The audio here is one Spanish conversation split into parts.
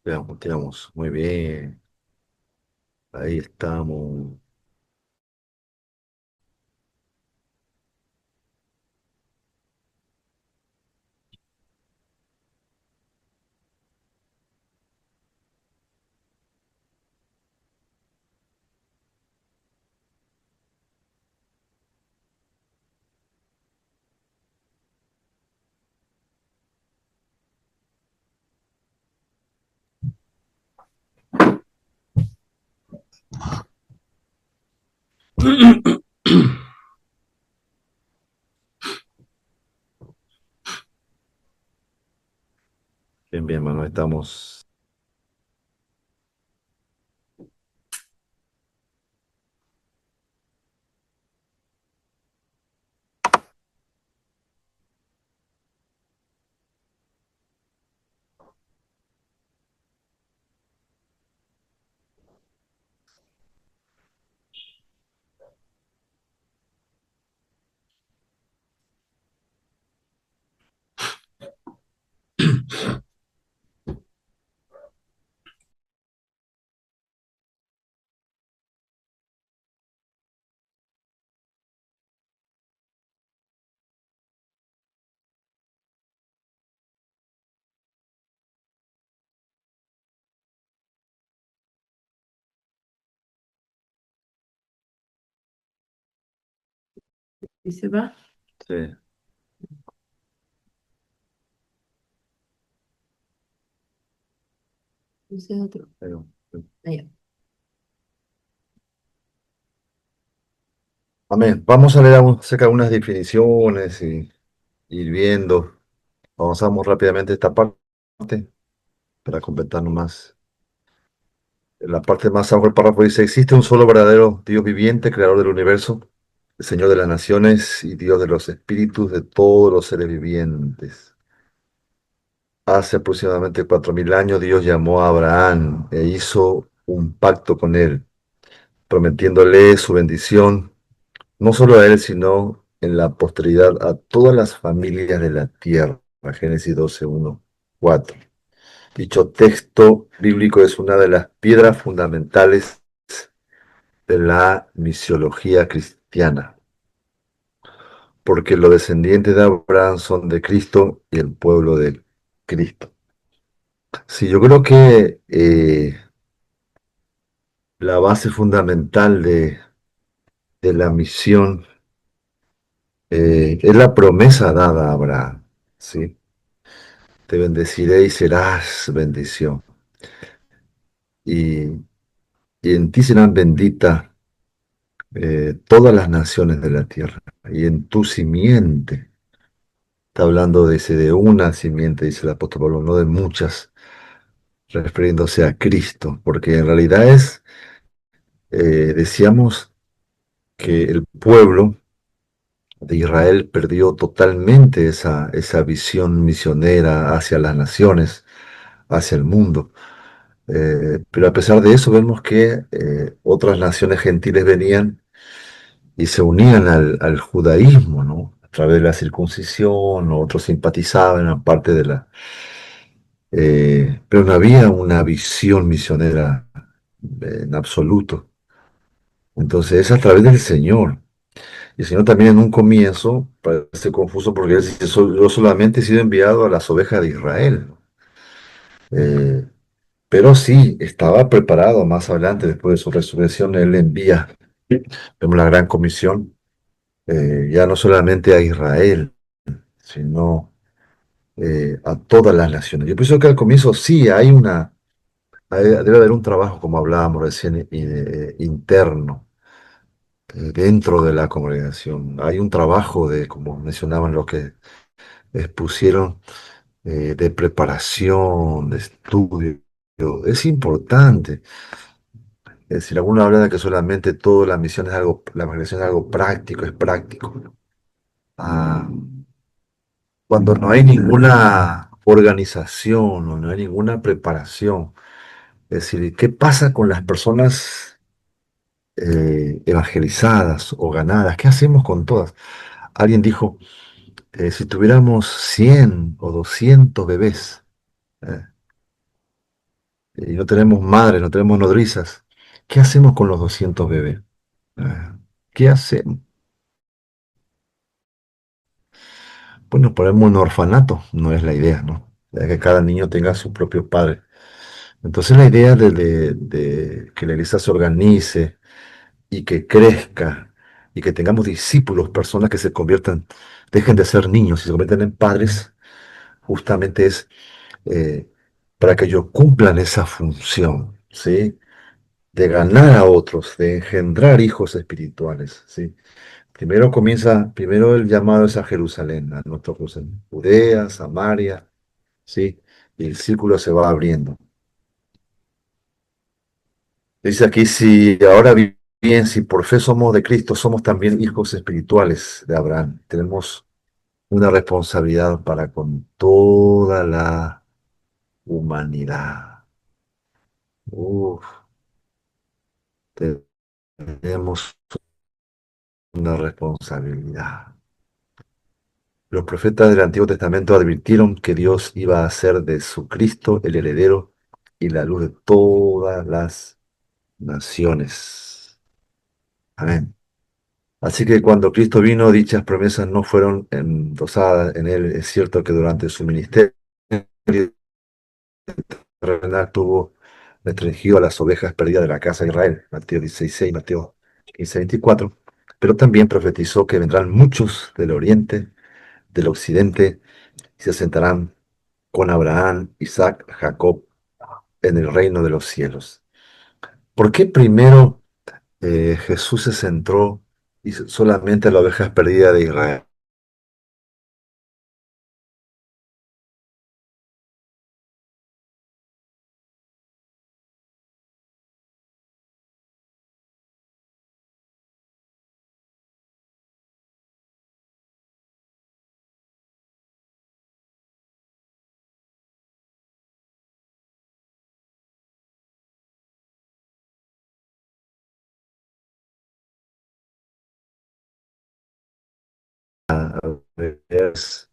Veamos, veamos. Muy bien. Ahí estamos. Bien, bien, mano. Estamos. ¿Y se va? Sí, Ese es otro. pero- Allá. Amén. Vamos a leer acerca de algunas definiciones y ir viendo. Avanzamos rápidamente esta parte para completarnos más. En la parte más abajo del párrafo dice: existe un solo verdadero Dios viviente, creador del universo, el Señor de las naciones y Dios de los espíritus de todos los seres vivientes. Hace aproximadamente 4000 años Dios llamó a Abraham e hizo un pacto con él, prometiéndole su bendición, no solo a él, sino en la posteridad a todas las familias de la tierra. Génesis 12, 1, 4. Dicho texto bíblico es una de las piedras fundamentales de la misiología cristiana, porque los descendientes de Abraham son de Cristo y el pueblo de Cristo. Sí, yo creo que la base fundamental de la misión es la promesa dada a Abraham, ¿sí? Te bendeciré y serás bendición. Y, y en ti serán benditas todas las naciones de la tierra. Y en tu simiente, está hablando de ese de una simiente, dice el apóstol Pablo, no de muchas, refiriéndose a Cristo, porque en realidad decíamos que el pueblo de Israel perdió totalmente esa visión misionera hacia las naciones, hacia el mundo. Pero a pesar de eso vemos que otras naciones gentiles venían y se unían al judaísmo, ¿no? A través de la circuncisión, otros simpatizaban en parte de la... pero no había una visión misionera en absoluto. Entonces es a través del Señor. Y el Señor también en un comienzo parece confuso porque él dice: Yo solamente he sido enviado a las ovejas de Israel". Eh, pero sí, estaba preparado más adelante, después de su resurrección, él envía, vemos la gran comisión, ya no solamente a Israel, sino a todas las naciones. Yo pienso que al comienzo sí debe haber un trabajo, como hablábamos recién, interno, dentro de la congregación. Hay un trabajo de, como mencionaban los que expusieron, de preparación, de estudio. Es importante. Es decir, algunos hablan de que solamente toda la misión es algo, la evangelización es algo práctico, es práctico. Ah, cuando no hay ninguna organización o no hay ninguna preparación. Es decir, ¿qué pasa con las personas evangelizadas o ganadas? ¿Qué hacemos con todas? Alguien dijo, si tuviéramos 100 o 200 bebés, eh, y no tenemos madres, no tenemos nodrizas. ¿Qué hacemos con los 200 bebés? Ah, ¿qué hacemos? Pues nos ponemos en un orfanato, no es la idea, ¿no? La idea es que cada niño tenga su propio padre. Entonces la idea de que la iglesia se organice y que crezca y que tengamos discípulos, personas que se conviertan, dejen de ser niños y se conviertan en padres, justamente es eh, para que ellos cumplan esa función, ¿sí? De ganar a otros, de engendrar hijos espirituales, ¿sí? Primero el llamado es a Jerusalén, a nuestro Jerusalén, Judea, Samaria, ¿sí? Y el círculo se va abriendo. Dice aquí, si ahora bien, si por fe somos de Cristo, somos también hijos espirituales de Abraham. Tenemos una responsabilidad para con toda la humanidad. Uf, tenemos una responsabilidad. Los profetas del Antiguo Testamento advirtieron que Dios iba a hacer de su Cristo el heredero y la luz de todas las naciones. Amén. Así que cuando Cristo vino, dichas promesas no fueron endosadas en él. Es cierto que durante su ministerio terrenal tuvo restringido a las ovejas perdidas de la casa de Israel, Mateo 16:6, Mateo 15:24, pero también profetizó que vendrán muchos del oriente, del occidente, y se sentarán con Abraham, Isaac, Jacob en el reino de los cielos. ¿Por qué primero Jesús se centró y solamente en las ovejas perdidas de Israel? Es,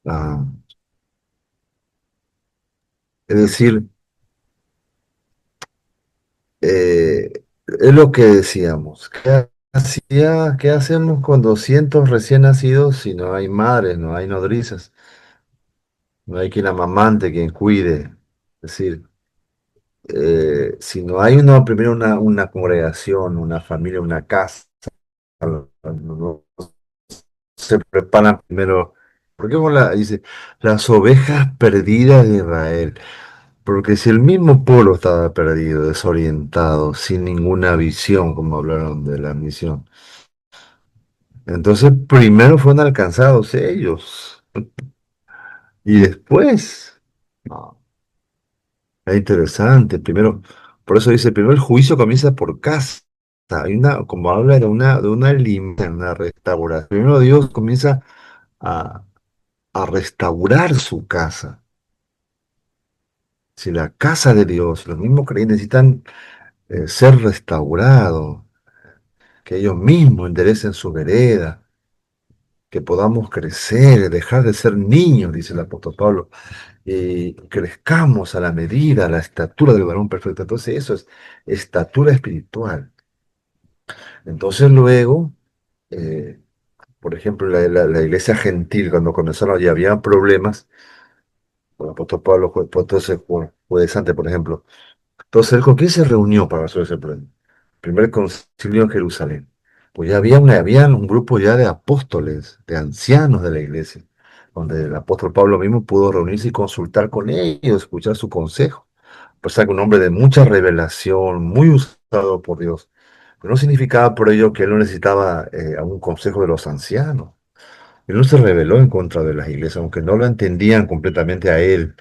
ah, es decir, es lo que decíamos. ¿Qué hacemos con 200 recién nacidos si no hay madres, no hay nodrizas, no hay quien amamante, quien cuide? Es decir, si no hay primero una congregación, una familia, una casa, no se preparan primero. ¿Por qué dice las ovejas perdidas de Israel? Porque si el mismo pueblo estaba perdido, desorientado, sin ninguna visión, como hablaron de la misión, entonces primero fueron alcanzados ellos. Y después, no, es interesante, primero, por eso dice, primero el juicio comienza por casa. Hay una, como habla de una limpieza, una restauración. Primero Dios comienza a, a restaurar su casa. Si la casa de Dios, los mismos creyentes necesitan ser restaurados, que ellos mismos enderecen su vereda, que podamos crecer, dejar de ser niños, dice el apóstol Pablo, y crezcamos a la medida, a la estatura del varón perfecto. Entonces eso es estatura espiritual. Entonces luego, eh, por ejemplo, la iglesia gentil, cuando comenzaron y había problemas, con el apóstol Pablo, entonces Jueves Santo, por ejemplo. Entonces, ¿con quién se reunió para resolver ese problema? Primer concilio en Jerusalén. Pues ya había un grupo ya de apóstoles, de ancianos de la iglesia, donde el apóstol Pablo mismo pudo reunirse y consultar con ellos, escuchar su consejo. Pues que un hombre de mucha revelación, muy usado por Dios. Pero no significaba por ello que él no necesitaba a un consejo de los ancianos. Él no se rebeló en contra de las iglesias, aunque no lo entendían completamente a él.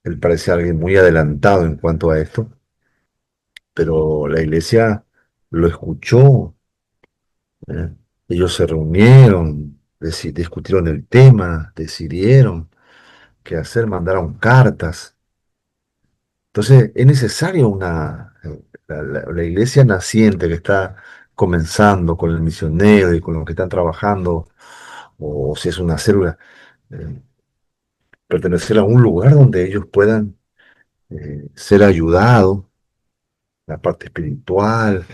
Él parecía alguien muy adelantado en cuanto a esto, pero la iglesia lo escuchó. ¿Eh? Ellos se reunieron, discutieron el tema, decidieron qué hacer, mandaron cartas. Entonces es necesario la iglesia naciente que está comenzando con el misionero y con los que están trabajando, o si es una célula, eh, pertenecer a un lugar donde ellos puedan ser ayudado, la parte espiritual,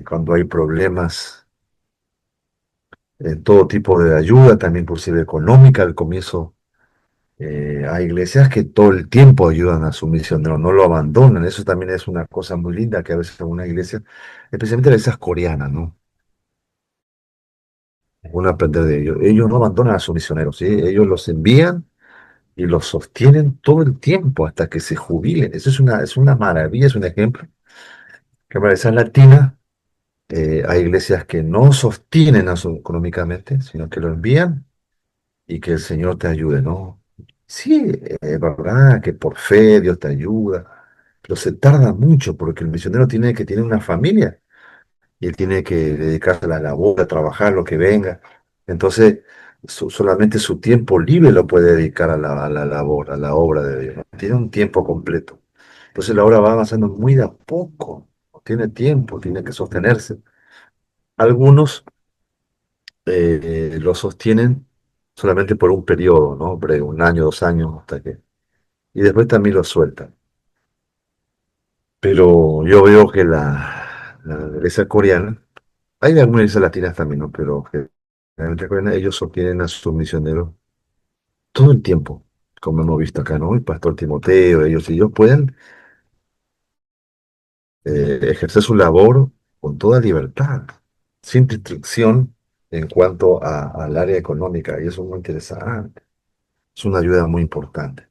cuando hay problemas, todo tipo de ayuda, también inclusive económica. Al comienzo hay iglesias que todo el tiempo ayudan a su misionero, no lo abandonan. Eso también es una cosa muy linda que a veces en una iglesia, especialmente las iglesias coreanas, ¿no? Uno aprender de ellos. Ellos no abandonan a sus misioneros, ¿sí? Ellos los envían y los sostienen todo el tiempo hasta que se jubilen. Eso es una maravilla, es un ejemplo. Que para esas latinas hay iglesias que no sostienen a su económicamente, sino que lo envían y que el Señor te ayude, ¿no? Sí, es verdad que por fe Dios te ayuda, pero se tarda mucho porque el misionero tiene que tener una familia y él tiene que dedicarse a la labor, a trabajar, lo que venga. Entonces, solamente su tiempo libre lo puede dedicar a la labor, a la obra de Dios, ¿no? Tiene un tiempo completo. Entonces la obra va avanzando muy de a poco, no tiene tiempo, tiene que sostenerse. Algunos lo sostienen solamente por un periodo, ¿no? Breve, un año, 2 años, hasta que... Y después también lo sueltan. Pero yo veo que la iglesia coreana, hay algunas iglesias latinas también, ¿no? Pero generalmente coreana, ellos sostienen a sus misioneros todo el tiempo, como hemos visto acá, ¿no? El pastor Timoteo, ellos pueden ejercer su labor con toda libertad, sin restricción en cuanto al área económica, y eso es muy interesante. Es una ayuda muy importante.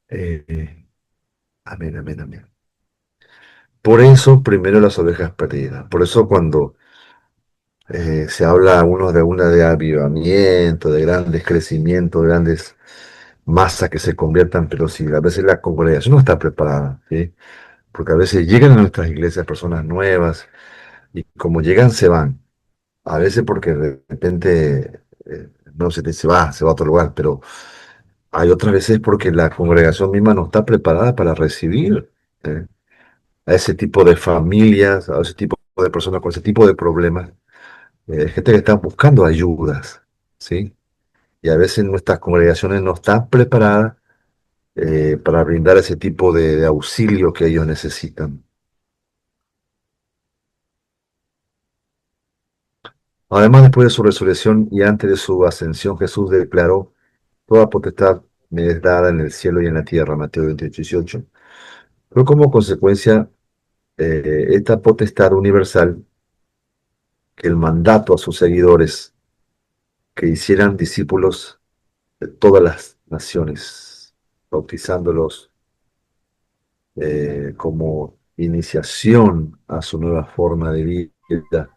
Eh, amén, amén, amén. Por eso, primero las ovejas perdidas. Por eso cuando se habla a uno de una de avivamiento, de grandes crecimientos, de grandes masas que se conviertan, pero si a veces la congregación no está preparada, ¿sí? Porque a veces llegan a nuestras iglesias personas nuevas y como llegan se van. A veces porque de repente no se va a otro lugar, pero hay otras veces porque la congregación misma no está preparada para recibir ¿eh? A ese tipo de familias, a ese tipo de personas con ese tipo de problemas. Gente que está buscando ayudas, ¿sí? Y a veces nuestras congregaciones no están preparadas para brindar ese tipo de auxilio que ellos necesitan. Además, después de su resurrección y antes de su ascensión, Jesús declaró: Toda potestad me es dada en el cielo y en la tierra, Mateo 28:18. Pero como consecuencia, esta potestad universal, que el mandato a sus seguidores que hicieran discípulos de todas las naciones, bautizándolos como iniciación a su nueva forma de vida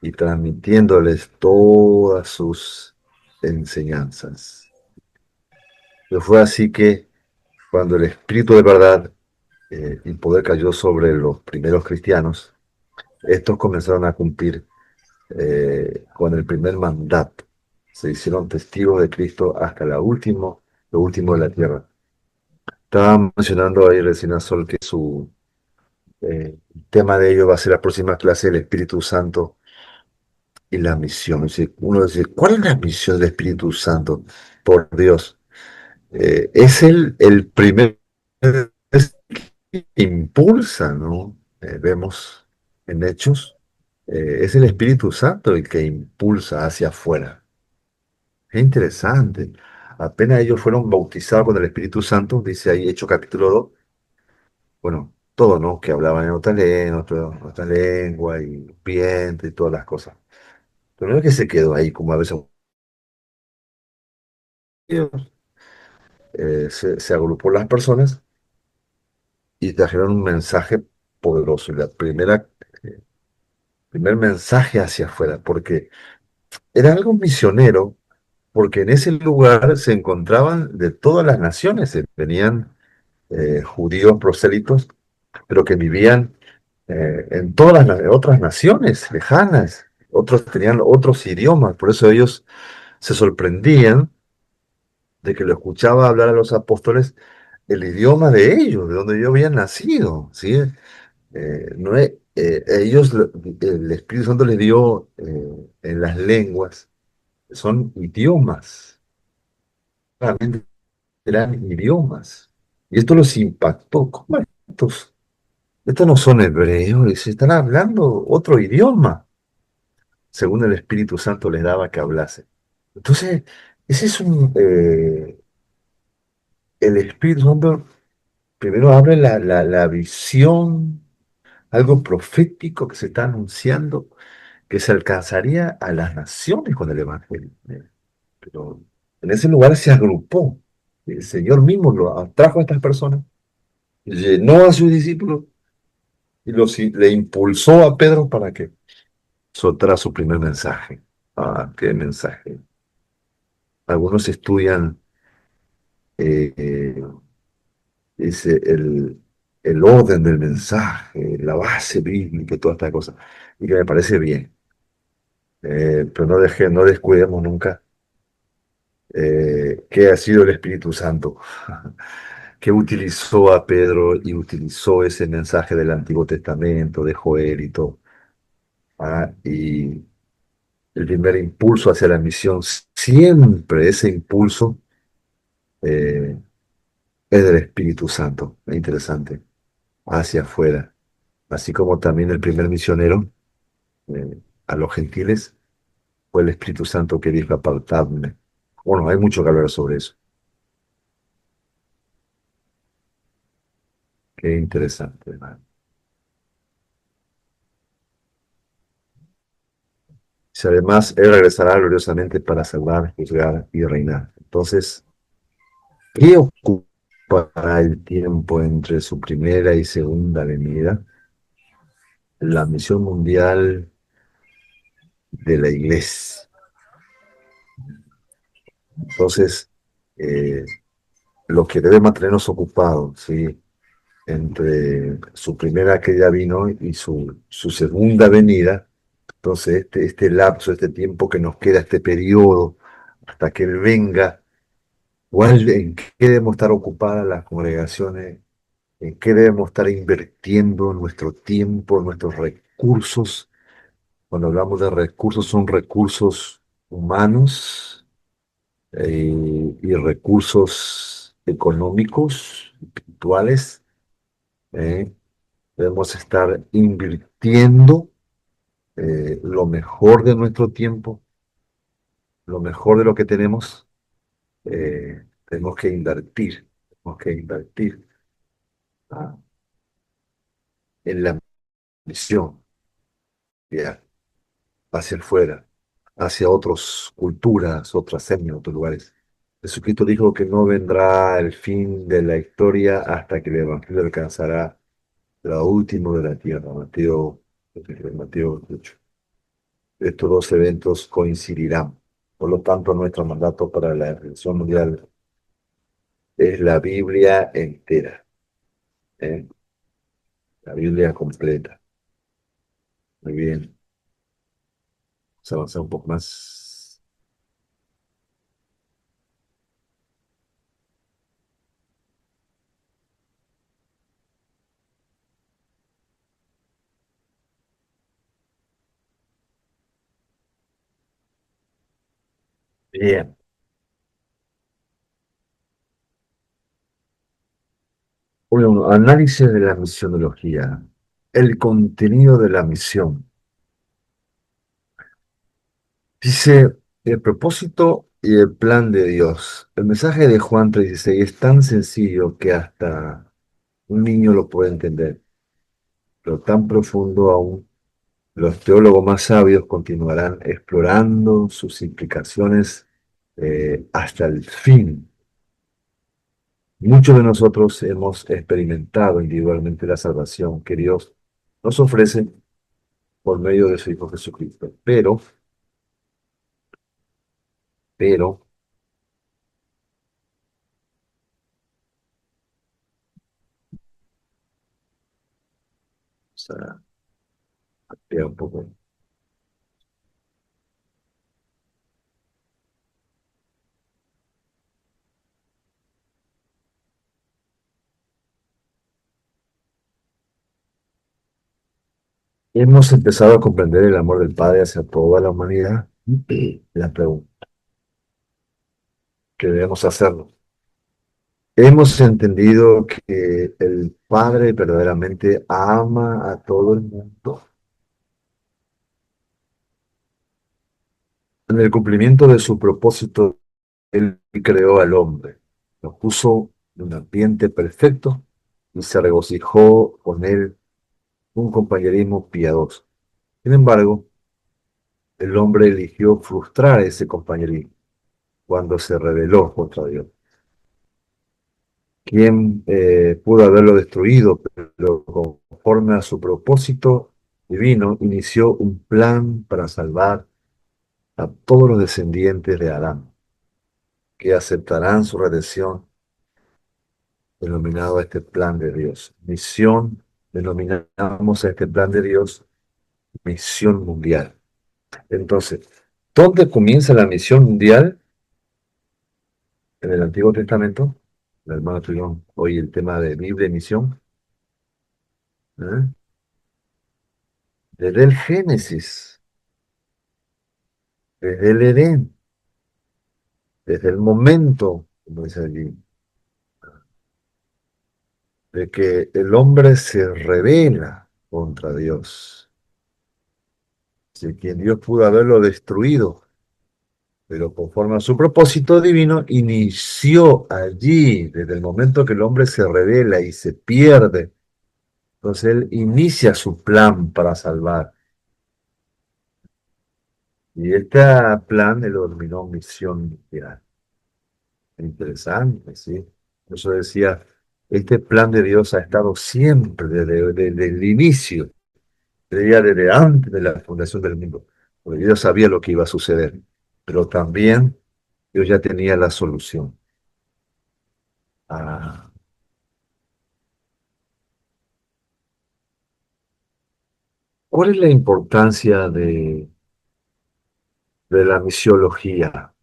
y transmitiéndoles todas sus enseñanzas. Pero fue así que cuando el Espíritu de verdad y poder cayó sobre los primeros cristianos, estos comenzaron a cumplir con el primer mandato. Se hicieron testigos de Cristo hasta lo último de la tierra. Estaba mencionando ahí recién a Sol que su tema de ello va a ser la próxima clase del Espíritu Santo y la misión. Uno dice, ¿cuál es la misión del Espíritu Santo? Por Dios. Es el primer que impulsa, ¿no? Vemos en Hechos, es el Espíritu Santo el que impulsa hacia afuera. Es interesante. Apenas ellos fueron bautizados con el Espíritu Santo, dice ahí Hechos capítulo 2, bueno, todo, ¿no? Que hablaban en otra lengua y vientre y todas las cosas. Pero no es que se quedó ahí, como a veces se agrupó las personas y trajeron un mensaje poderoso. Y primer mensaje hacia afuera, porque era algo misionero, porque en ese lugar se encontraban de todas las naciones, venían judíos prosélitos, pero que vivían en todas las otras naciones lejanas. Otros tenían otros idiomas, por eso ellos se sorprendían de que lo escuchaba hablar a los apóstoles el idioma de ellos, de donde ellos habían nacido, ¿sí? No es- ellos, el Espíritu Santo les dio en las lenguas, son idiomas, realmente eran idiomas. Y esto los impactó. ¿Cómo estos no son hebreos? Y se están hablando otro idioma, según el Espíritu Santo les daba que hablase. Entonces, ese es el Espíritu Santo primero abre la visión, algo profético que se está anunciando, que se alcanzaría a las naciones con el Evangelio. Pero en ese lugar se agrupó. El Señor mismo lo atrajo a estas personas, llenó a sus discípulos y le impulsó a Pedro para que soltara su primer mensaje. Ah, qué mensaje. Algunos estudian eh, el orden del mensaje, la base bíblica y toda esta cosa, y que me parece bien. Pero no descuidemos nunca que ha sido el Espíritu Santo, que utilizó a Pedro y utilizó ese mensaje del Antiguo Testamento, de Joel y todo. Y el primer impulso hacia la misión, siempre ese impulso eh, es del Espíritu Santo. Es interesante, hacia afuera. Así como también el primer misionero a los gentiles fue el Espíritu Santo que dijo apartadme. Bueno, hay mucho que hablar sobre eso. Qué interesante, hermano. Si además Él regresará gloriosamente para salvar, juzgar y reinar. Entonces, ¿qué ocupará el tiempo entre su primera y segunda venida? La misión mundial de la iglesia. Entonces, eh, lo que debe mantenernos ocupados, ¿sí? Entre su primera que ya vino y su segunda venida. Entonces, este lapso, este tiempo que nos queda, este periodo, hasta que Él venga, ¿cuál, en qué debemos estar ocupadas las congregaciones? ¿En qué debemos estar invirtiendo nuestro tiempo, nuestros recursos? Cuando hablamos de recursos, son recursos humanos y recursos económicos, espirituales. ¿Eh? Debemos estar invirtiendo lo mejor de nuestro tiempo, lo mejor de lo que tenemos. Tenemos que invertir ah, en la misión, ya, hacia afuera, hacia otras culturas, otras etnias, otros lugares. Jesucristo dijo que no vendrá el fin de la historia hasta que el Evangelio alcanzará lo último de la tierra. Mateo 8. Estos dos eventos coincidirán. Por lo tanto, nuestro mandato para la elección mundial es la Biblia entera, ¿eh? La Biblia completa. Muy bien. Vamos a avanzar un poco más. Bien. Bueno, análisis de la misionología. El contenido de la misión. Dice, el propósito y el plan de Dios. El mensaje de Juan 3:16 es tan sencillo que hasta un niño lo puede entender, pero tan profundo aún. Los teólogos más sabios continuarán explorando sus implicaciones hasta el fin. Muchos de nosotros hemos experimentado individualmente la salvación que Dios nos ofrece por medio de su Hijo Jesucristo. Pero, o sea, un poco. Hemos empezado a comprender el amor del Padre hacia toda la humanidad. La pregunta, ¿qué debemos hacerlo? hemos entendido que el Padre verdaderamente ama a todo el mundo. En el cumplimiento de su propósito, Él creó al hombre, lo puso en un ambiente perfecto y se regocijó con él un compañerismo piadoso. Sin embargo, el hombre eligió frustrar ese compañerismo cuando se rebeló contra Dios. ¿Quién pudo haberlo destruido? Pero conforme a su propósito divino, inició un plan para salvar a todos los descendientes de Adán, que aceptarán su redención, denominado a este plan de Dios. Misión, denominamos a este plan de Dios misión mundial. Entonces, ¿dónde comienza la misión mundial? En el Antiguo Testamento. El hermano tuvieron hoy el tema de Biblia y misión. ¿Eh? Desde el Génesis, desde el Edén, desde el momento, como dice allí, de que el hombre se rebela contra Dios, de quien Dios pudo haberlo destruido, pero conforme a su propósito divino, inició allí, desde el momento que el hombre se revela y se pierde. Entonces él inicia su plan para salvar. Y este plan él lo denominó misión mundial. Interesante, ¿sí? Por eso decía, este plan de Dios ha estado siempre desde el inicio, desde antes de la fundación del mundo. Porque Dios sabía lo que iba a suceder, pero también Dios ya tenía la solución. Ah, ¿cuál es la importancia de la misiología?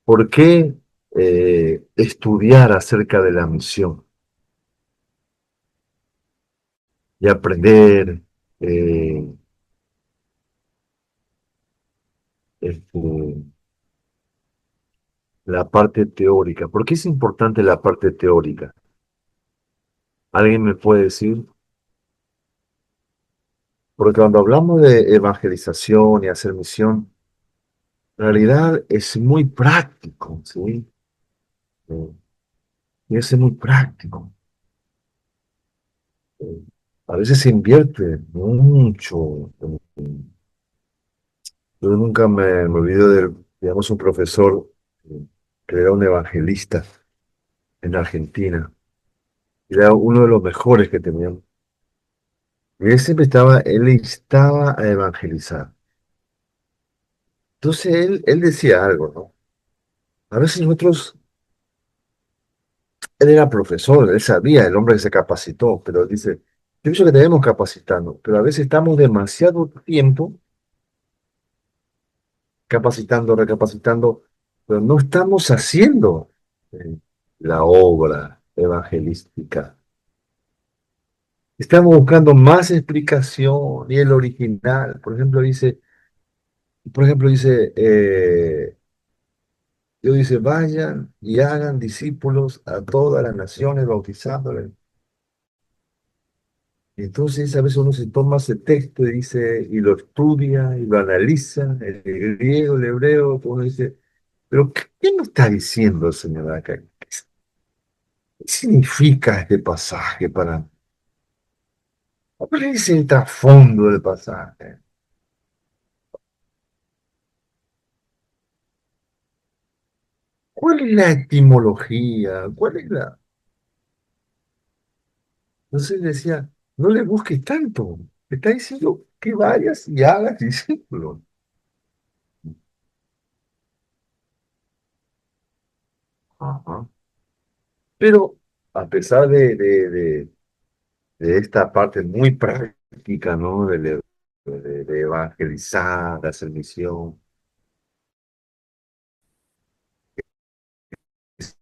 ¿Por qué estudiar acerca de la misión y aprender eh, este, la parte teórica? ¿Por qué es importante la parte teórica? ¿Alguien me puede decir? Porque cuando hablamos de evangelización y hacer misión, en realidad es muy práctico, ¿sí? Eh, y es muy práctico. Eh, a veces se invierte mucho. Yo nunca me olvido de, digamos, un profesor que era un evangelista en Argentina. Era uno de los mejores que teníamos. Y él siempre estaba, él instaba a evangelizar. Entonces él decía algo, ¿no? A veces nosotros, él era profesor, él sabía, el hombre que se capacitó, pero dice, yo pienso que debemos capacitarnos, pero a veces estamos demasiado tiempo capacitando, recapacitando, pero no estamos haciendo eh, la obra evangelística. Estamos buscando más explicación y el original. Dios dice, vayan y hagan discípulos a todas las naciones, bautizándoles. Y entonces a veces uno se toma ese texto y dice, y lo estudia, y lo analiza, el griego, el hebreo, uno dice, pero ¿qué nos está diciendo el Señor acá? ¿Qué significa este pasaje para mí? ¿Cuál es el trasfondo del pasaje? ¿Cuál es la etimología? ¿Cuál es la...? Entonces decía, no le busques tanto. Te está diciendo que vayas y hagas discípulos. Ajá. Pero a pesar de esta parte muy práctica, ¿no? De evangelizar, de hacer misión, es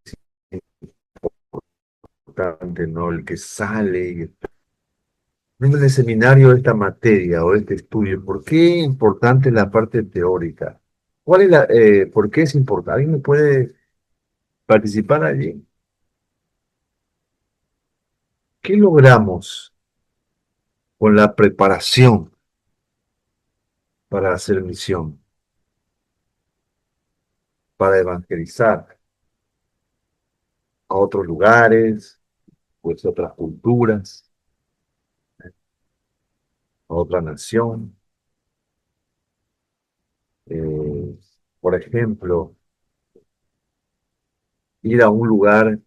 importante, ¿no? El que sale y en el seminario de esta materia o este estudio, ¿por qué es importante la parte teórica? ¿Cuál es por qué es importante? ¿Alguien me puede participar allí? ¿Qué logramos con la preparación para hacer misión, para evangelizar a otros lugares, pues otras culturas, a otra nación? Eh, por ejemplo, ir a un lugar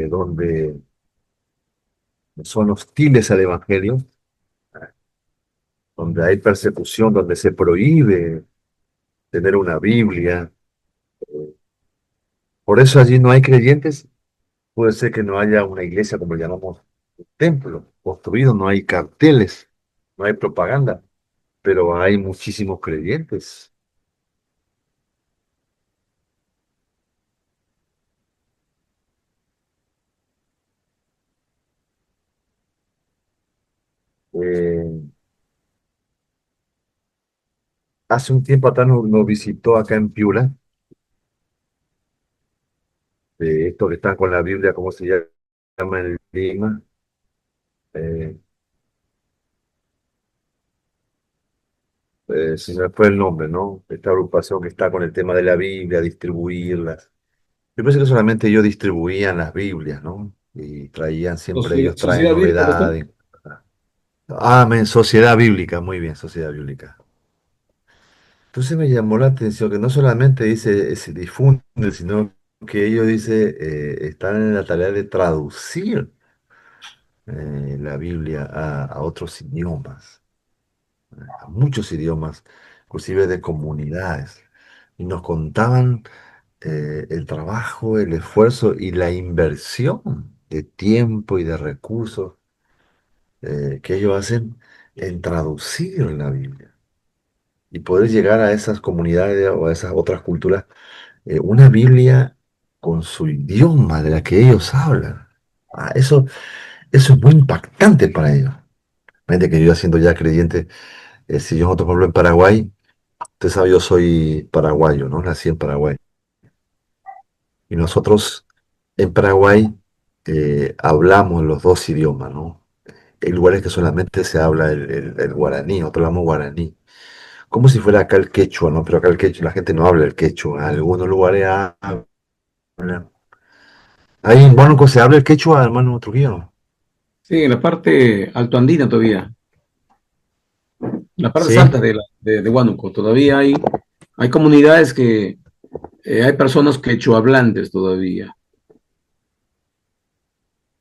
donde son hostiles al Evangelio, donde hay persecución, donde se prohíbe tener una Biblia. Por eso allí no hay creyentes. Puede ser que no haya una iglesia, como le llamamos, templo construido, no hay carteles, no hay propaganda, pero hay muchísimos creyentes. Eh, Hace un tiempo atrás nos visitó acá en Piura, de estos que están con la Biblia, ¿cómo se llama en Lima? Eh, Se me fue el nombre, ¿no? Esta agrupación que está con el tema de la Biblia, distribuirlas. Yo pensé que solamente ellos distribuían las Biblias, ¿no? Y traían, siempre ellos traen Sociedad Bíblica, pastor. novedades. Amén, Sociedad Bíblica, muy bien, Sociedad Bíblica. Entonces me llamó la atención que no solamente dice, se difunde, sino que ellos dice, están en la tarea de traducir la Biblia a otros idiomas, a muchos idiomas, inclusive de comunidades. Y nos contaban el trabajo, el esfuerzo y la inversión de tiempo y de recursos que ellos hacen en traducir la Biblia y poder llegar a esas comunidades o a esas otras culturas, una Biblia con su idioma de la que ellos hablan. Eso es muy impactante para ellos. Gente que yo siendo ya creyente, si yo, por ejemplo, en Paraguay, usted sabe, yo soy paraguayo, ¿no? Nací en Paraguay. Y nosotros en Paraguay hablamos los dos idiomas, ¿no? Hay lugares que solamente se habla el guaraní, nosotros hablamos guaraní. Como si fuera acá el quechua, ¿no? Pero acá el quechua, la gente no habla el quechua. En algunos lugares hablan. Ahí en Huánuco se habla el quechua, hermano Trujillo, ¿no? Sí, en la parte altoandina todavía, en las partes Sí. altas de Huánuco, todavía hay comunidades que hay personas quechohablantes todavía.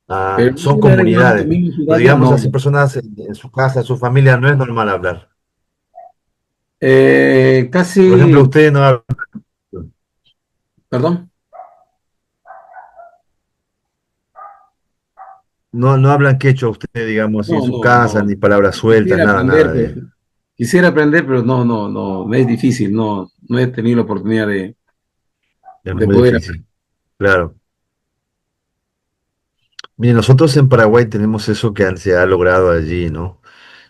Pero Ah, en un son lugar en Huánuco, comunidades. mismo Pero ciudad, ya digamos no. así, personas en su casa, en su familia, no es normal hablar. Por ejemplo, Casi, ustedes no, perdón, no hablan quechua, ustedes, digamos así, en no, su no, casa, no. ni palabras sueltas, Quisiera nada, aprender, nada pero de... quisiera aprender, pero no, no, no, me es difícil, no, no he tenido la oportunidad Es de muy poder aprender. difícil, claro. Mire, nosotros en Paraguay tenemos eso que se ha logrado allí, ¿no?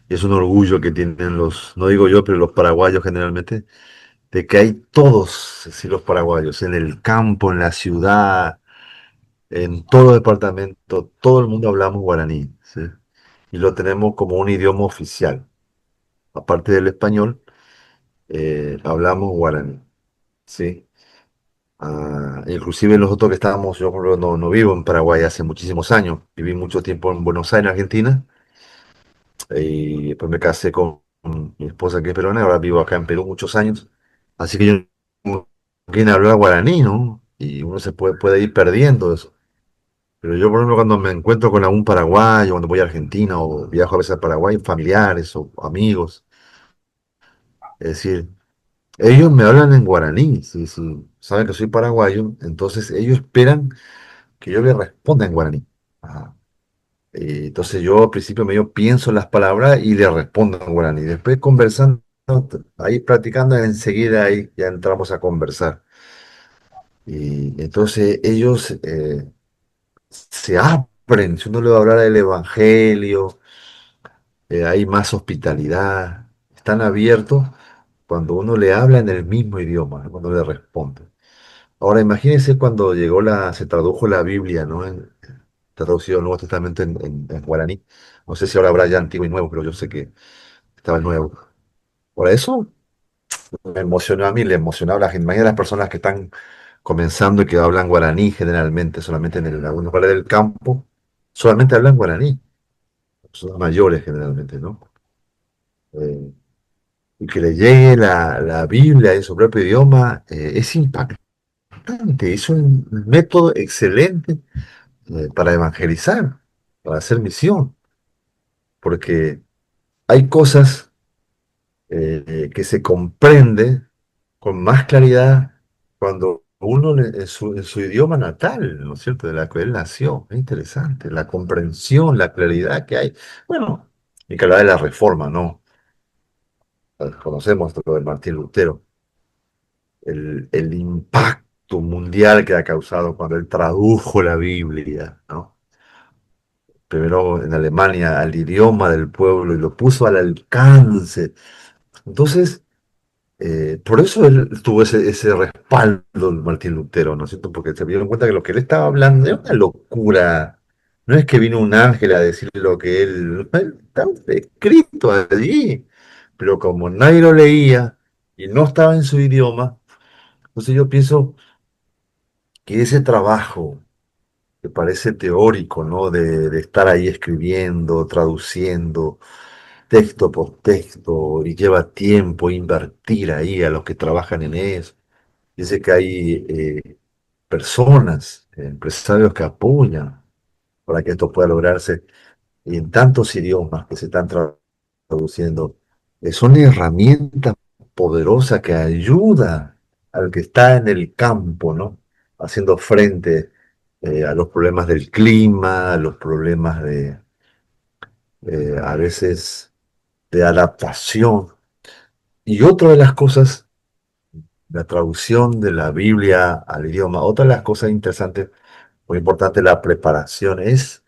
Y es un orgullo que tienen los, no digo yo, pero los paraguayos generalmente, de que hay todos, sí, los paraguayos, en el campo, en la ciudad, en todo departamento, todo el mundo hablamos guaraní, ¿sí? Y lo tenemos como un idioma oficial. Aparte del español, hablamos guaraní, ¿sí? Inclusive nosotros que estábamos, yo por ejemplo, no vivo en Paraguay hace muchísimos años, viví mucho tiempo en Buenos Aires, Argentina, y después me casé con mi esposa que es peruana, ahora vivo acá en Perú muchos años, así que yo no quiero hablar guaraní, ¿no? Y uno puede ir perdiendo eso. Pero yo, por ejemplo, cuando me encuentro con algún paraguayo, cuando voy a Argentina o viajo a veces a Paraguay, familiares o amigos, es decir, ellos me hablan en guaraní, sí, sí, saben que soy paraguayo, entonces ellos esperan que yo les responda en guaraní. Ajá. Entonces yo al principio medio pienso las palabras y le respondo en guaraní. Después conversando, ahí practicando, enseguida ahí ya entramos a conversar. Y entonces ellos se abren, si uno le va a hablar del Evangelio, hay más hospitalidad, están abiertos cuando uno le habla en el mismo idioma, ¿no? Cuando le responde. Ahora imagínense cuando se tradujo la Biblia, ¿no? Traducido el Nuevo Testamento en guaraní. No sé si ahora habrá ya antiguo y nuevo, pero yo sé que estaba el nuevo. Por eso me emocionó a mí, le emocionaba a la gente. Imagínate las personas que están comenzando y que hablan guaraní generalmente, solamente en algunos lugares del campo, solamente hablan guaraní. Son mayores generalmente, ¿no? Eh, y que le llegue la Biblia en su propio idioma, es impactante, es un método excelente para evangelizar, para hacer misión, porque hay cosas que se comprende con más claridad cuando uno en su idioma natal, ¿no es cierto?, de la que él nació. Es interesante, la comprensión, la claridad que hay. Bueno, y que habla de la reforma, ¿no? Conocemos lo de Martín Lutero, el impacto mundial que ha causado cuando él tradujo la Biblia, ¿no? Primero en Alemania al idioma del pueblo y lo puso al alcance. Entonces, por eso él tuvo ese respaldo de Martín Lutero, ¿no es cierto? Porque se dieron cuenta que lo que él estaba hablando era una locura. No es que vino un ángel a decirle lo que él estaba escrito allí, pero como nadie lo leía y no estaba en su idioma, entonces yo pienso que ese trabajo que parece teórico, ¿no? De estar ahí escribiendo, traduciendo, texto por texto, y lleva tiempo invertir ahí a los que trabajan en eso. Dice que hay personas, empresarios que apoyan para que esto pueda lograrse y en tantos idiomas que se están traduciendo. Son herramientas poderosas que ayudan al que está en el campo, ¿no? Haciendo frente a los problemas del clima, a los problemas a veces de adaptación. Y otra de las cosas, la traducción de la Biblia al idioma, otra de las cosas interesantes, muy importante, la preparación, es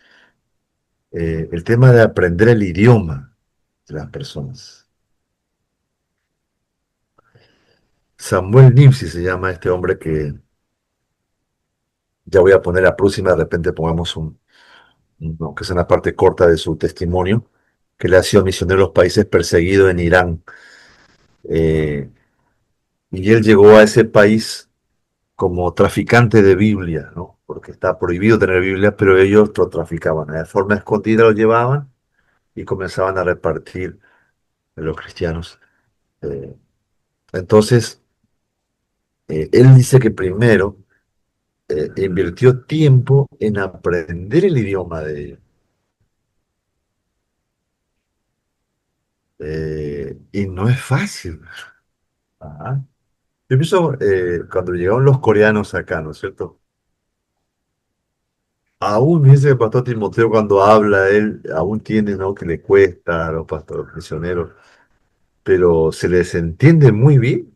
el tema de aprender el idioma de las personas. Samuel Nimsi se llama este hombre que ya voy a poner la próxima, de repente pongamos aunque sea una parte corta de su testimonio, que le ha sido misionero en los países perseguidos en Irán. Eh, y él llegó a ese país como traficante de Biblia, ¿no? Porque está prohibido tener Biblia, pero ellos lo traficaban. De forma escondida lo llevaban y comenzaban a repartir a los cristianos. Eh, entonces, él dice que primero invirtió tiempo en aprender el idioma de ellos. Y no es fácil. Ajá. Yo pienso, cuando llegaron los coreanos acá, ¿no es cierto? Aún dice el pastor Timoteo cuando habla, él aún tiene, ¿no?, que le cuesta a los pastores misioneros, pero se les entiende muy bien.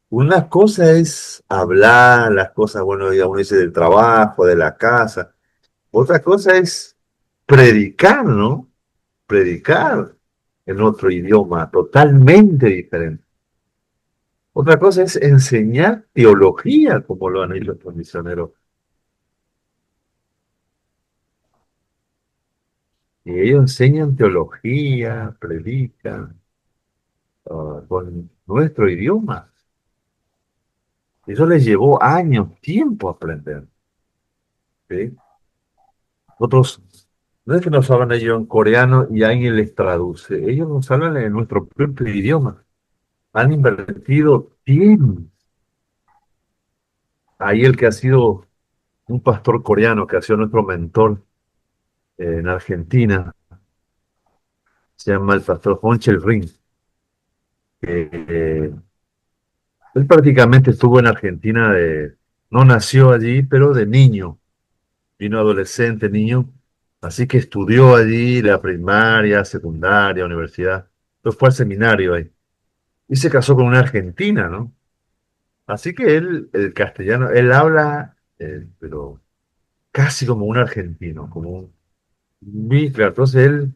Una cosa es hablar las cosas, bueno, ya uno dice del trabajo, de la casa. Otra cosa es predicar, ¿no? Predicar en otro idioma totalmente diferente. Otra cosa es enseñar teología, como lo han hecho los misioneros. Y ellos enseñan teología, predican con nuestro idioma. Eso les llevó años, tiempo aprender. ¿Sí? Nosotros, no es que nos hablan ellos en coreano y alguien les traduce, ellos nos hablan en nuestro propio idioma. Han invertido tiempo. Ahí el que ha sido un pastor coreano, que ha sido nuestro mentor en Argentina, se llama el pastor Honchel Ring, que él prácticamente estuvo en Argentina no nació allí, pero de niño, vino adolescente, niño, así que estudió allí la primaria, secundaria, universidad, después fue al seminario ahí, y se casó con una argentina, ¿no? Así que él, el castellano, él habla, pero casi como un argentino, como un mezcla. Entonces él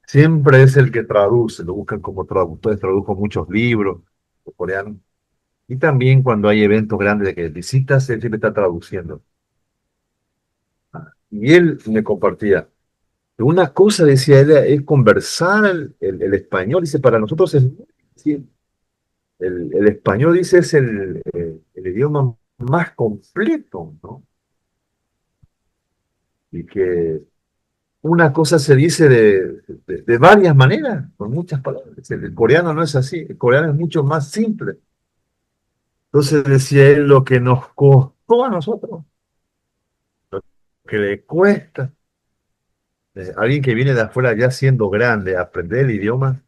siempre es el que traduce, lo buscan como traductores, tradujo muchos libros coreanos. Y también cuando hay eventos grandes de que visitas, él siempre está traduciendo. Y él me compartía, una cosa, decía él, es conversar el español. Dice, para nosotros es muy difícil. El español, dice, es el idioma más completo, ¿no? Y que una cosa se dice de varias maneras, con muchas palabras. El coreano no es así, el coreano es mucho más simple. Entonces decía él, lo que nos costó a nosotros, que le cuesta, alguien que viene de afuera ya siendo grande, aprender el idioma,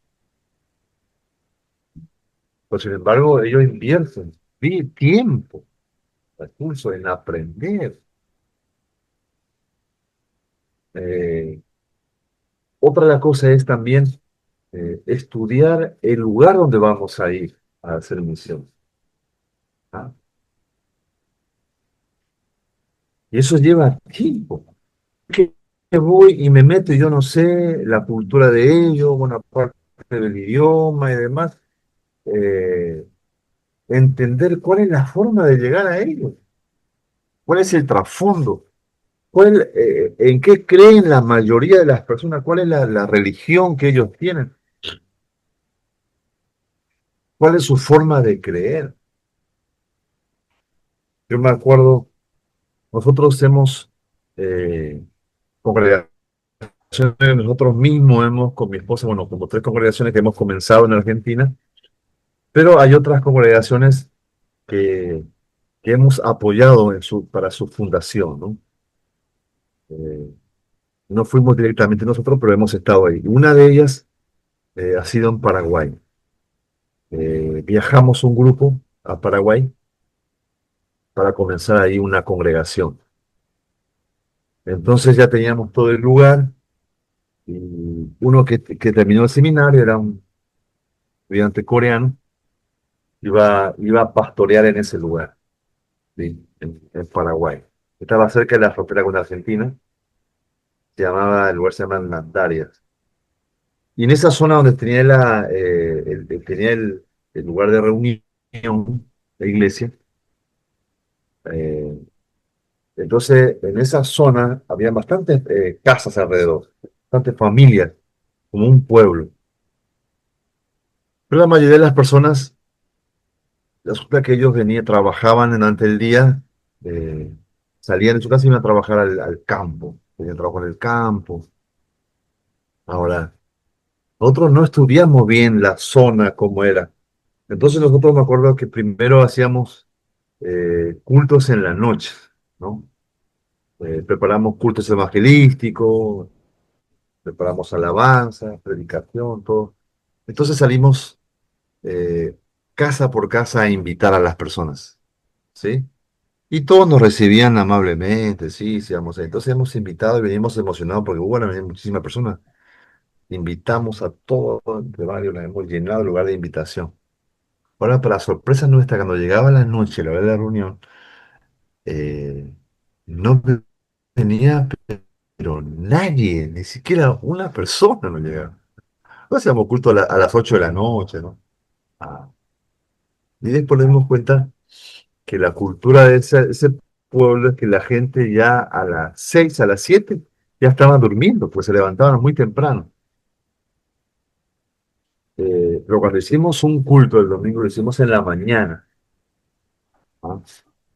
pues sin embargo ellos invierten tiempo, recursos en aprender. Eh, Otra de las cosas es también estudiar el lugar donde vamos a ir a hacer misión. ¿Ah? Y eso lleva tiempo. Que voy y me meto y yo no sé la cultura de ellos, buena parte del idioma y demás. eh, Entender cuál es la forma de llegar a ellos, cuál es el trasfondo, en qué creen la mayoría de las personas, cuál es la religión que ellos tienen, cuál es su forma de creer. Yo me acuerdo, nosotros hemos eh, congregaciones, nosotros mismos hemos, con mi esposa, bueno, como tres congregaciones que hemos comenzado en Argentina, pero hay otras congregaciones que, que hemos apoyado para su fundación, ¿no? Eh, no fuimos directamente nosotros, pero hemos estado ahí. Una de ellas ha sido en Paraguay. Viajamos un grupo a Paraguay para comenzar ahí una congregación. Entonces ya teníamos todo el lugar y uno que terminó el seminario era un estudiante coreano, iba a pastorear en ese lugar, ¿sí? En Paraguay. Estaba cerca de la frontera con Argentina, el lugar se llama Nandarias. Y en esa zona donde tenía, tenía el lugar de reunión, la iglesia, eh, entonces en esa zona había bastantes casas alrededor, bastantes familias, como un pueblo. Pero la mayoría de las personas, resulta que ellos venían, trabajaban durante el día, eh, salían de su casa y iban a trabajar al campo, tenían trabajo en el campo. Ahora, nosotros no estudiamos bien la zona como era. Entonces nosotros me acuerdo que primero hacíamos cultos en la noche, ¿no? Preparamos cultos evangelísticos, preparamos alabanza, predicación, todo. Entonces salimos eh, casa por casa a invitar a las personas, ¿sí? Y todos nos recibían amablemente, sí, sí, vamos. Entonces hemos invitado y venimos emocionados porque bueno, venir muchísimas personas. Invitamos a todos, de varios, les hemos llenado el lugar de invitación. Ahora, para sorpresa nuestra, cuando llegaba la noche, la hora de la reunión, eh, no venía, pero nadie, ni siquiera una persona no llegaba. No hacíamos culto a las 8 de la noche, ¿no? Ah, y después nos dimos cuenta que la cultura de ese pueblo es que la gente ya a las 6 a las 7 ya estaban durmiendo, pues se levantaban muy temprano. Pero cuando hicimos un culto el domingo, lo hicimos en la mañana, ¿ah?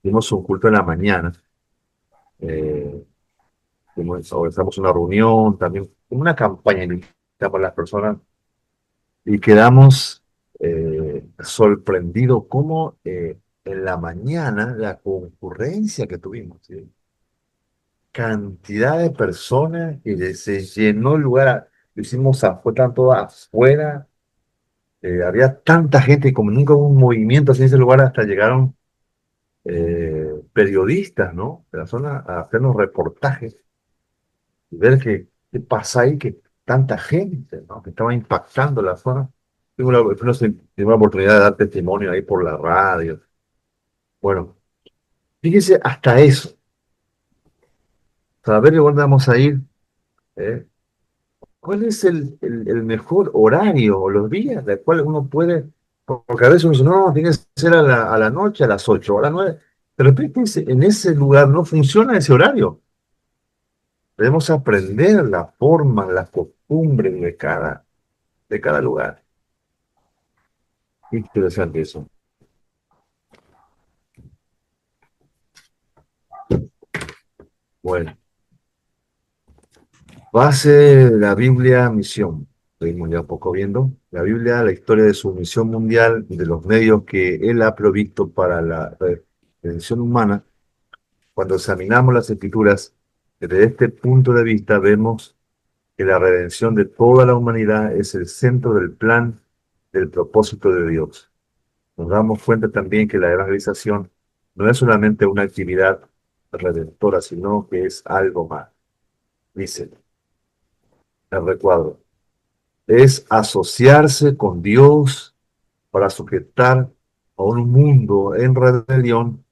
Hicimos un culto en la mañana. eh, Organizamos una reunión, también una campaña, invitamos a las personas y quedamos sorprendidos cómo en la mañana la concurrencia que tuvimos, ¿sí? Cantidad de personas y se llenó el lugar, lo hicimos afuera, tanto afuera, había tanta gente y como nunca hubo un movimiento así en ese lugar, hasta llegaron periodistas, ¿no? De la zona a hacernos reportajes y ver qué pasa ahí, que tanta gente, ¿no? Que estaba impactando la zona. Tuve la oportunidad de dar testimonio ahí por la radio. Bueno, fíjese hasta eso, saber de dónde vamos a ir, ¿eh? ¿cuál es el mejor horario o los días de cual uno puede? Porque a veces uno dice, no, tiene que ser a la noche, a las 8 a las 9. De repente en ese lugar no funciona ese horario. Debemos aprender la forma, las costumbres de cada lugar. Interesante eso. Bueno, base de la Biblia, misión. Seguimos ya un poco viendo. La Biblia, la historia de su misión mundial y de los medios que él ha provisto para la redención humana. Cuando examinamos las escrituras, desde este punto de vista vemos que la redención de toda la humanidad es el centro del plan del propósito de Dios. Nos damos cuenta también que la evangelización no es solamente una actividad redentora, sino que es algo más. Dice el recuadro, es asociarse con Dios para sujetar a un mundo en rebelión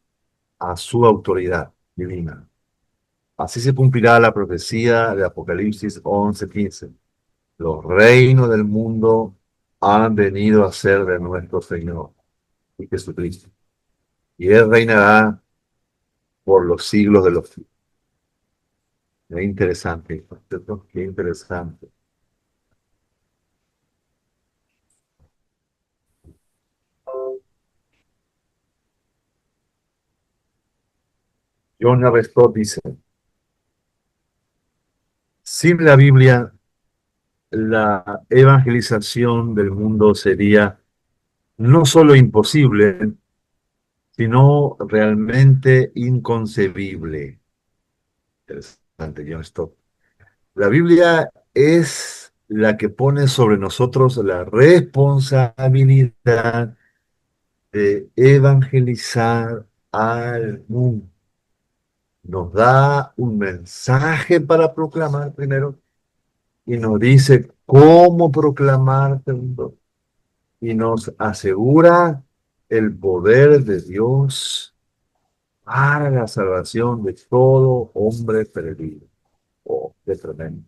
a su autoridad divina. Así se cumplirá la profecía de Apocalipsis 11:15. Los reinos del mundo han venido a ser de nuestro Señor y Jesucristo. Y Él reinará por los siglos de los siglos. Qué interesante, ¿no es cierto? Qué interesante. John Arrestot dice, sin la Biblia, la evangelización del mundo sería no solo imposible, sino realmente inconcebible. Interesante, John Stott. La Biblia es la que pone sobre nosotros la responsabilidad de evangelizar al mundo. Nos da un mensaje para proclamar primero y nos dice cómo proclamar segundo y nos asegura el poder de Dios para la salvación de todo hombre perdido. Oh, qué tremendo.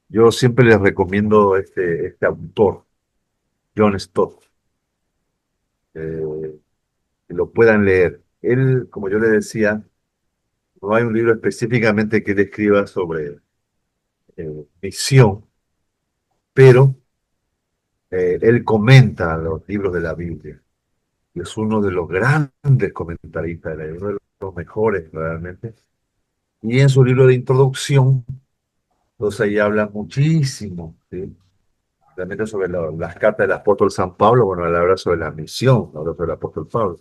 Yo siempre les recomiendo este autor, John Stott, que lo puedan leer. Él, como yo le decía, no hay un libro específicamente que él escriba sobre misión, pero él comenta los libros de la Biblia. Y es uno de los grandes comentaristas de la Biblia, uno de los mejores realmente. Y en su libro de introducción, entonces ahí habla muchísimo, ¿sí? Realmente sobre las cartas del apóstol San Pablo, bueno, él habla sobre la misión, habla sobre el apóstol Pablo.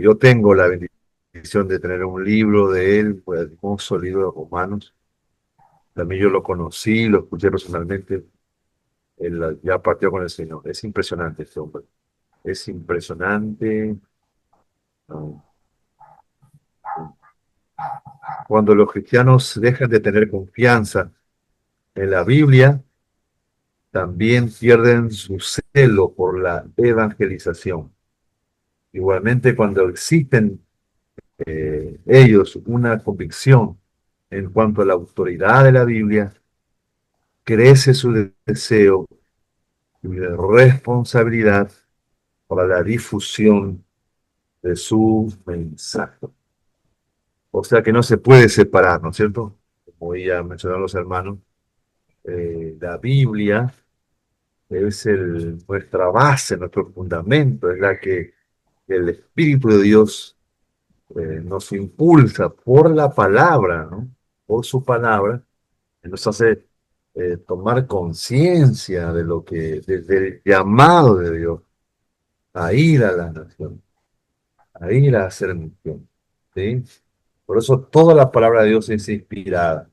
Yo tengo la bendición de tener un libro de él, pues, el hermoso libro de Romanos. También yo lo conocí, lo escuché personalmente. Él ya partió con el Señor. Es impresionante este hombre. Es impresionante. ¿No? Cuando los cristianos dejan de tener confianza en la Biblia, también pierden su celo por la evangelización. Igualmente, cuando existen ellos una convicción en cuanto a la autoridad de la Biblia, crece su deseo y de responsabilidad para la difusión de su mensaje. O sea que no se puede separar, ¿no es cierto? Como ya mencionaron los hermanos, la Biblia es nuestra base, nuestro fundamento, es la que el Espíritu de Dios nos impulsa por la palabra, ¿no? Por su palabra, que nos hace tomar conciencia de lo que, del llamado de Dios a ir a la nación, a ir a hacer misión, ¿sí? Por eso toda la palabra de Dios es inspirada.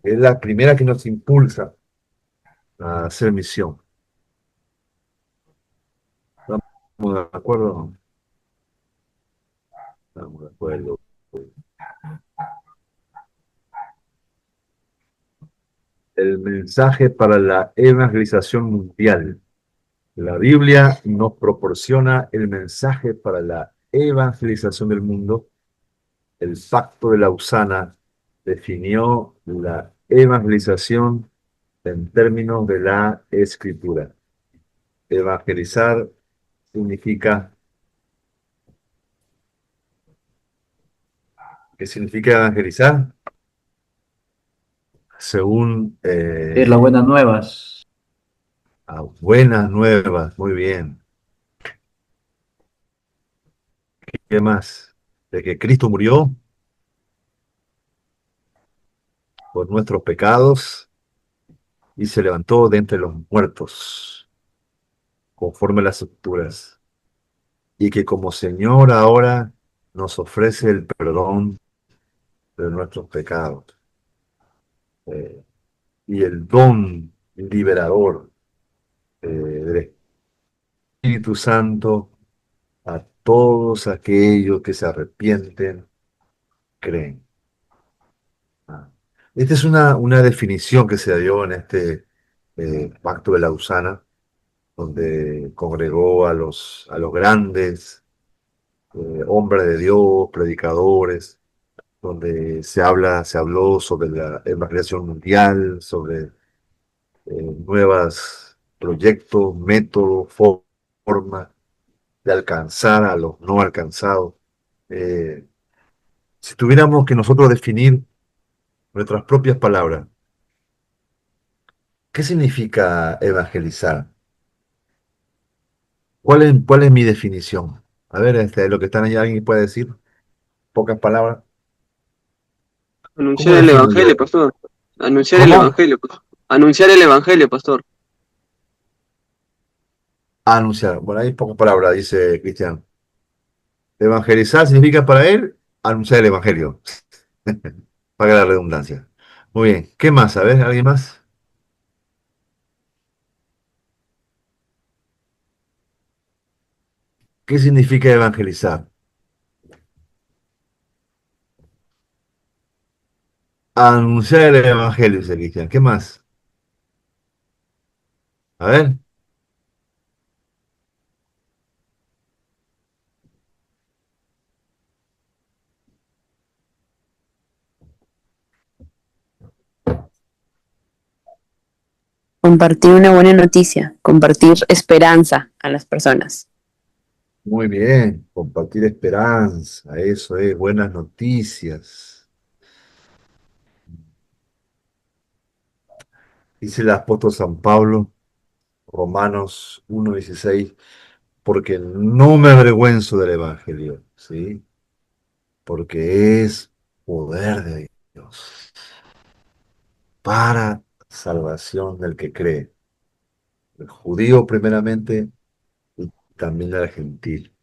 Es la primera que nos impulsa a hacer misión. ¿Estamos de acuerdo? Estamos de acuerdo. El mensaje para la evangelización mundial. La Biblia nos proporciona el mensaje para la evangelización del mundo. El pacto de Lausana definió la Evangelización en términos de la escritura. Evangelizar significa, ¿qué significa evangelizar? Según Es las buenas nuevas. buenas nuevas, muy bien. ¿Qué más? De que Cristo murió por nuestros pecados y se levantó de entre los muertos, conforme a las escrituras, y que como Señor ahora nos ofrece el perdón de nuestros pecados eh, y el don liberador del Espíritu Santo a todos aquellos que se arrepienten, creen. Ah. Esta es una definición que se dio en este pacto de Lausana, donde congregó a los grandes hombres de Dios, predicadores, donde se habló sobre la evangelización mundial, sobre nuevos proyectos, métodos, formas de alcanzar a los no alcanzados. Eh, si tuviéramos que nosotros definir nuestras propias palabras, ¿qué significa evangelizar? Cuál es mi definición? A ver, lo que están ahí, ¿alguien puede decir? Pocas palabras. ¿Cómo Anunciar el defino yo? evangelio, pastor. Anunciar el ¿Cómo? evangelio, pastor. Anunciar el evangelio, pastor. Anunciar. Bueno, hay pocas palabras, dice Cristian. Evangelizar significa para él anunciar el evangelio. Paga la redundancia. Muy bien. ¿Qué más? A ver, ¿alguien más? ¿Qué significa evangelizar? Anunciar el evangelio, dice Cristian. ¿Qué más? A ver. Compartir una buena noticia, compartir esperanza a las personas. Muy bien. Compartir esperanza. Eso es. Buenas noticias. Dice el apóstol San Pablo, Romanos 1:16, porque no me avergüenzo del evangelio, ¿sí? Porque es poder de Dios para salvación del que cree, el judío primeramente y también el gentil.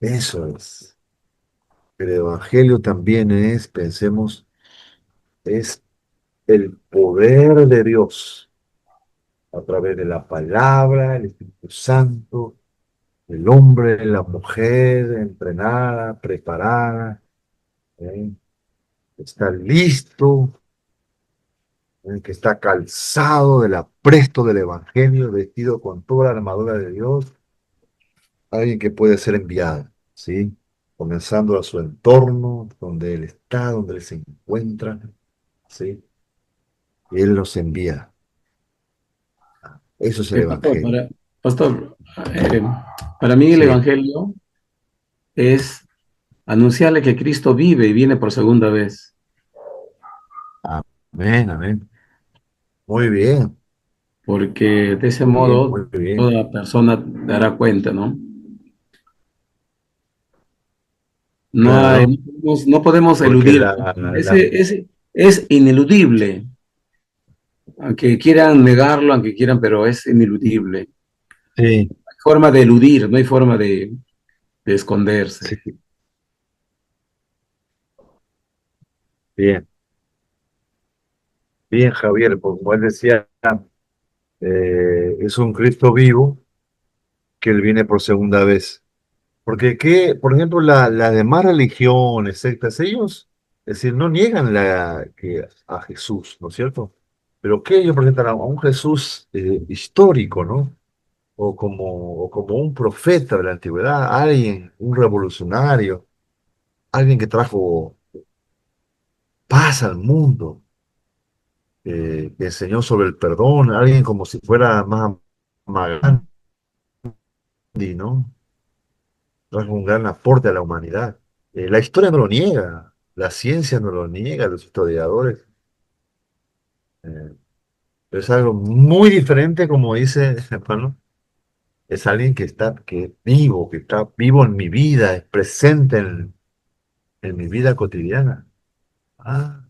Eso es. El evangelio también es, pensemos, es el poder de Dios a través de la palabra, el Espíritu Santo, el hombre, la mujer entrenada, preparada, ¿eh? Está listo, que está calzado del apresto del Evangelio, vestido con toda la armadura de Dios, alguien que puede ser enviado, ¿sí? Comenzando a su entorno, donde él está, donde él se encuentra, ¿sí? Y él los envía. Eso es el Pastor, Evangelio. pastor, eh, para mí el Sí, Evangelio es anunciarle que Cristo vive y viene por segunda vez. amén, amén. Muy bien, Porque de ese muy bien, modo muy bien. toda persona dará cuenta, ¿no? No hay, Claro, no podemos porque eludirlo. Es ineludible, aunque quieran negarlo, aunque quieran, pero es ineludible. sí, Hay forma de eludir, no hay forma de esconderse. sí, bien, bien, Javier, pues, como él decía, es un Cristo vivo que él viene por segunda vez. Porque que, por ejemplo, las demás religiones, sectas, ellos, es decir, no niegan a Jesús, ¿no es cierto? Pero que ellos presentan a un Jesús histórico, ¿no? O como un profeta de la antigüedad, alguien, un revolucionario, alguien que trajo paz al mundo. que enseñó sobre el perdón, alguien como si fuera más Gandhi, ¿no? Trajo un gran aporte a la humanidad. La historia no lo niega, la ciencia no lo niega, los historiadores. eh, pero es algo muy diferente, como dice hermano, es alguien que es vivo, que está vivo en mi vida, es presente en mi vida cotidiana. Ah,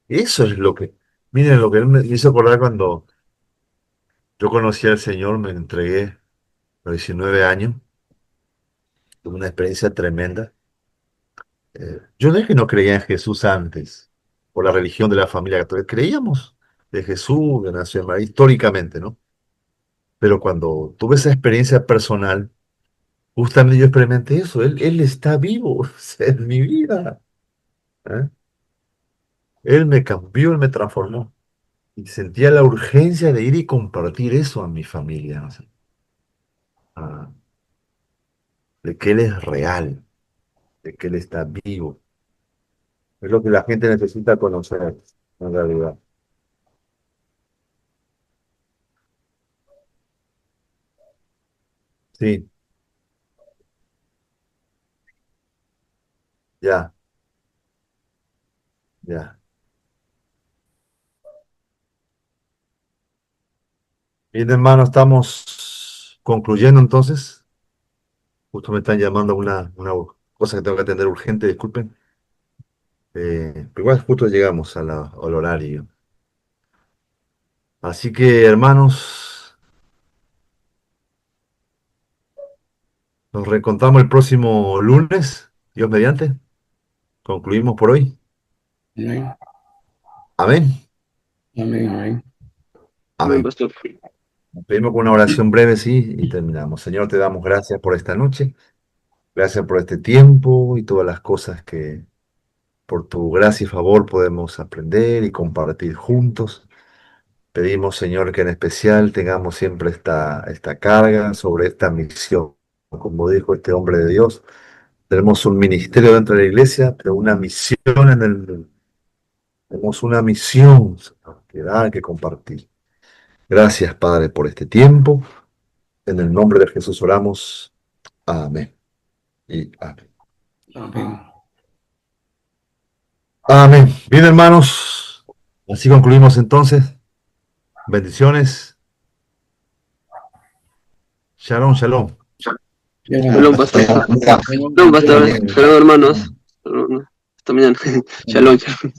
eso es lo que, miren lo que él me hizo acordar cuando yo conocí al Señor, me entregué a los 19 años, tuve una experiencia tremenda. Yo no es que no creía en Jesús antes, por la religión de la familia católica, creíamos de Jesús, de nació en María, históricamente, ¿no? Pero cuando tuve esa experiencia personal, justamente yo experimenté eso, él está vivo o sea, en mi vida. ¿Eh? Él me cambió, él me transformó. Y sentía la urgencia de ir y compartir eso a mi familia, ¿no? Ah, de que Él es real, de que Él está vivo. Es lo que la gente necesita conocer, en realidad. Sí, ya, ya. Bien, hermano, estamos concluyendo entonces. Justo me están llamando a una cosa que tengo que atender urgente, disculpen. Pero igual justo llegamos al horario. Así que, hermanos, nos reencontramos el próximo lunes, Dios mediante. Concluimos por hoy. Amén, Amén. amén, amén. Amén, Amén. pastor. Pedimos con una oración breve, sí, y terminamos. Señor, te damos gracias por esta noche. Gracias por este tiempo y todas las cosas que por tu gracia y favor podemos aprender y compartir juntos. Pedimos, Señor, que en especial tengamos siempre esta carga sobre esta misión. Como dijo este hombre de Dios, tenemos un ministerio dentro de la iglesia, pero una misión en el mundo. Tenemos una misión, Señor, que dar, que compartir. Gracias, Padre, por este tiempo. En el nombre de Jesús oramos. Amén. Y amén. Amén. Amén. Bien, hermanos. Así concluimos entonces. Bendiciones. Shalom, shalom. Shalom, pastor. Shalom, pastor. Shalom, hermanos. Shalom. Hasta mañana. Shalom, shalom.